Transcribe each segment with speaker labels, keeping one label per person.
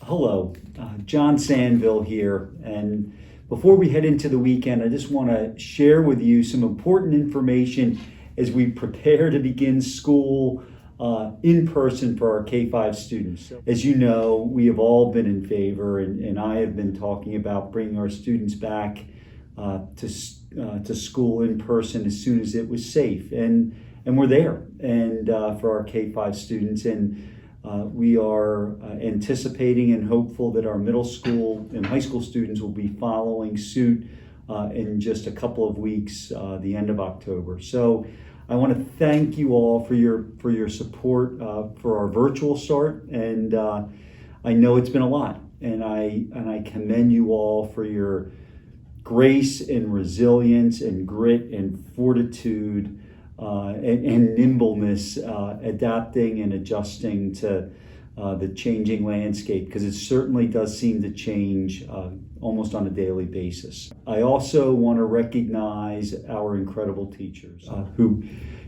Speaker 1: Hello, John Sanville here, and before we head into the weekend, I just want to share with you some important information as we prepare to begin school in person for our K-5 students. As you know, we have all been in favor, and I have been talking about bringing our students back to school in person as soon as it was safe, and we're there, and for our K-5 students, and we are anticipating and hopeful that our middle school and high school students will be following suit in just a couple of weeks, the end of October. So I want to thank you all for your support for our virtual start, and I know it's been a lot, and I commend you all for your grace and resilience and grit and fortitude and nimbleness, adapting and adjusting to the changing landscape, because it certainly does seem to change almost on a daily basis. I also want to recognize our incredible teachers who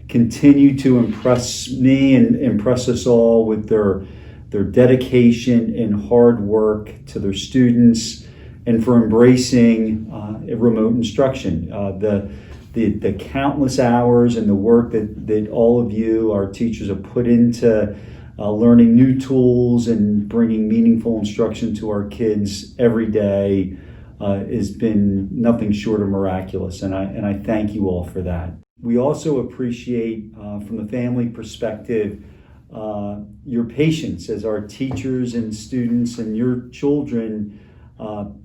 Speaker 1: continue to impress me and impress us all with their dedication and hard work to their students, and for embracing remote instruction. The countless hours and the work that all of you, our teachers, have put into learning new tools and bringing meaningful instruction to our kids every day has been nothing short of miraculous, and I thank you all for that. We also appreciate, from the family perspective, your patience as our teachers and students and your children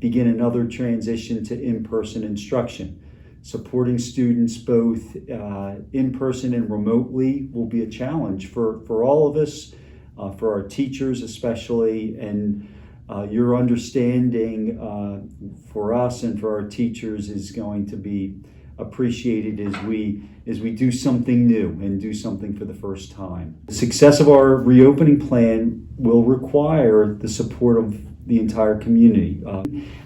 Speaker 1: begin another transition to in-person instruction. Supporting students both in person and remotely will be a challenge for all of us, for our teachers especially, and your understanding for us and for our teachers is going to be appreciated as we do something new and do something for the first time. The success of our reopening plan will require the support of the entire community.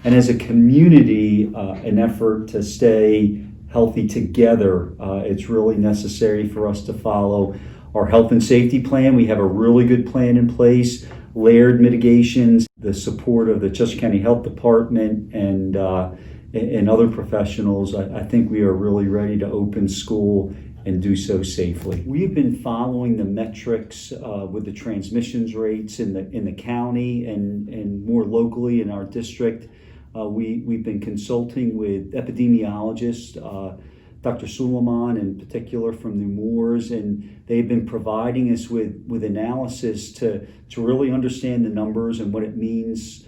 Speaker 1: And as a community, an effort to stay healthy together, it's really necessary for us to follow our health and safety plan. We have a really good plan in place, layered mitigations, the support of the Chester County Health Department and other professionals. I think we are really ready to open school and do so safely. We have been following the metrics with the transmissions rates in the county and more locally in our district. We've been consulting with epidemiologists, Dr. Suleiman in particular from New Moors, and they've been providing us with analysis to really understand the numbers and what it means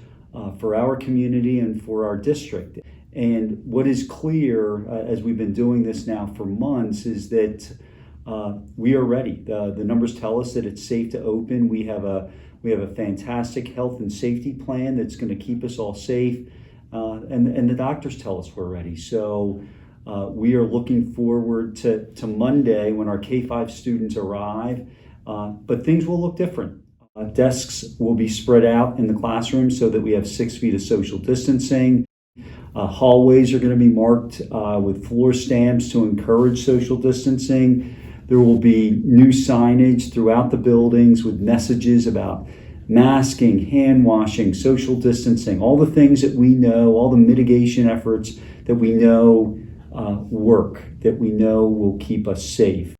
Speaker 1: for our community and for our district. And what is clear, as we've been doing this now for months, is that we are ready. The numbers tell us that it's safe to open. We have a fantastic health and safety plan that's going to keep us all safe, and the doctors tell us we're ready. So we are looking forward to Monday when our K-5 students arrive, but things will look different. Desks will be spread out in the classroom so that we have 6 feet of social distancing. Hallways are going to be marked with floor stamps to encourage social distancing. There will be new signage throughout the buildings with messages about masking, hand washing, social distancing, all the things that we know, all the mitigation efforts that we know work, that we know will keep us safe.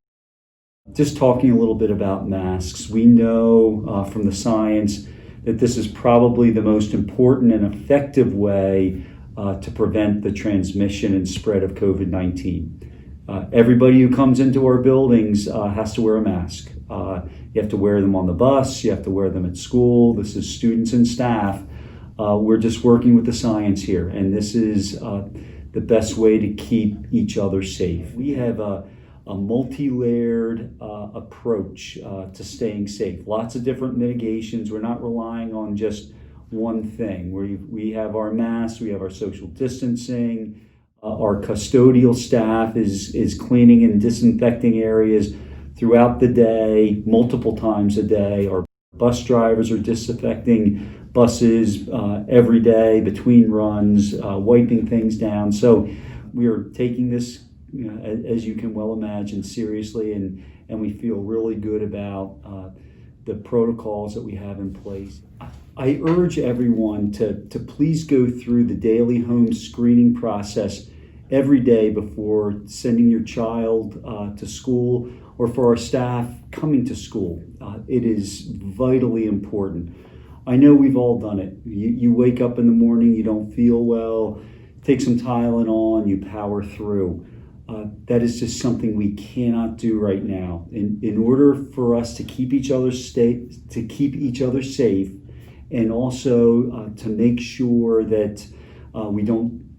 Speaker 1: Just talking a little bit about masks, we know from the science that this is probably the most important and effective way to prevent the transmission and spread of COVID-19. Everybody who comes into our buildings has to wear a mask. You have to wear them on the bus, you have to wear them at school. This is students and staff. We're just working with the science here, and this is the best way to keep each other safe. We have a multi-layered approach to staying safe. Lots of different mitigations. We're not relying on just one thing. We have our masks, we have our social distancing, our custodial staff is cleaning and disinfecting areas throughout the day, multiple times a day. Our bus drivers are disinfecting buses every day between runs, wiping things down. So we are taking this, as you can well imagine, seriously, and we feel really good about the protocols that we have in place. I urge everyone to please go through the daily home screening process every day before sending your child to school, or for our staff coming to school. It is vitally important. I know we've all done it. You wake up in the morning, you don't feel well, take some Tylenol, and you power through. That is just something we cannot do right now. In order for us to keep each other safe, and also to make sure that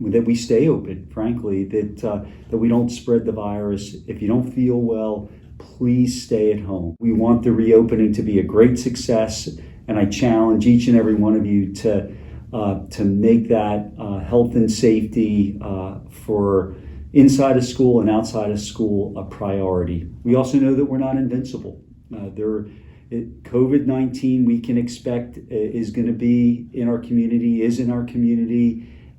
Speaker 1: we stay open, frankly, that we don't spread the virus. If you don't feel well, please stay at home. We want the reopening to be a great success, and I challenge each and every one of you to make that health and safety for inside of school and outside of school a priority. We also know that we're not invincible. COVID-19, we can expect, is going to be in our community,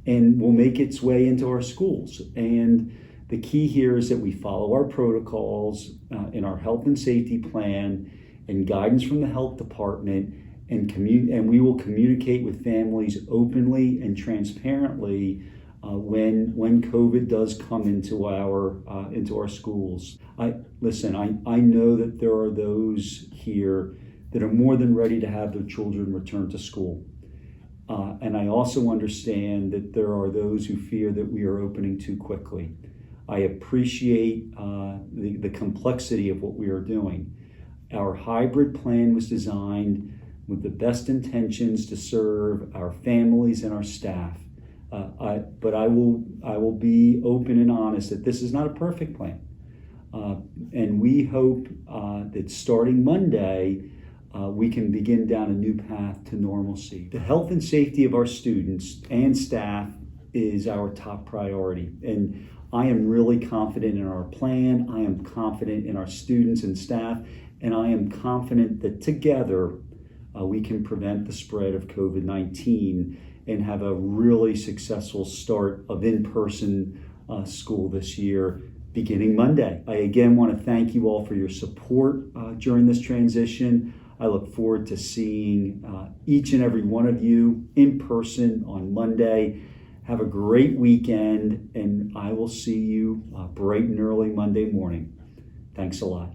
Speaker 1: and will make its way into our schools. And the key here is that we follow our protocols in our health and safety plan and guidance from the health department, and we will communicate with families openly and transparently when COVID does come into our schools. I know that there are those here that are more than ready to have their children return to school. And I also understand that there are those who fear that we are opening too quickly. I appreciate the complexity of what we are doing. Our hybrid plan was designed with the best intentions to serve our families and our staff. But I will be open and honest that this is not a perfect plan. And we hope that starting Monday, we can begin down a new path to normalcy. The health and safety of our students and staff is our top priority. And I am really confident in our plan. I am confident in our students and staff. And I am confident that together we can prevent the spread of COVID-19 and have a really successful start of in-person school this year, beginning Monday. I again want to thank you all for your support during this transition. I look forward to seeing each and every one of you in person on Monday. Have a great weekend, and I will see you bright and early Monday morning. Thanks a lot.